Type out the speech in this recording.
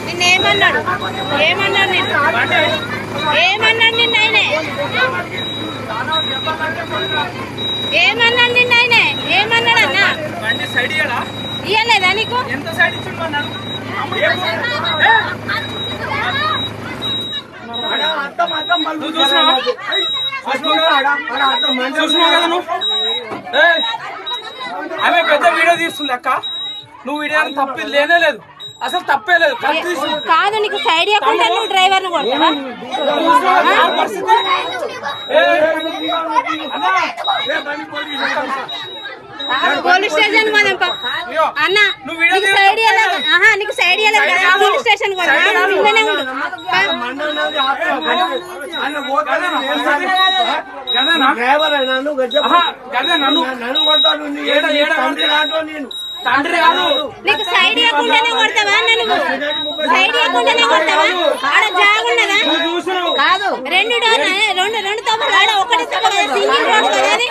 నిన్నేమన్నాడు ఏమన్నాడు నిన్న ఆయనే ఏమన్నాడు నిన్న ఆయనే ఏమన్నాడు అన్న ఇయ్యలేదా నీకు ఆమె పెద్ద వీడియో తీస్తుంది అక్క నువ్వు వీడియో తప్పేది లేనే లేదు అసలు తప్పే లేదు కాదు నీకు సైడ్ ఇవ్వకుండా నువ్వు డ్రైవర్ ను కొడతావా పోలీస్ స్టేషన్ పోదాం అన్న నీకు సైడ్ నీకు సైడ్ ఇవ్వలేదు పోలీస్ స్టేషన్ నీకు సైడ్ ఇవ్వకుండానే కొడతావా నువ్వు సైడ్ ఇవ్వకుండానే కొడతావా ఆడ జాగున్నదా కాదు రెండు తప్పులు ఆడ ఒకటి తప్పు కదా సింగిల్ రోడ్ కదా అది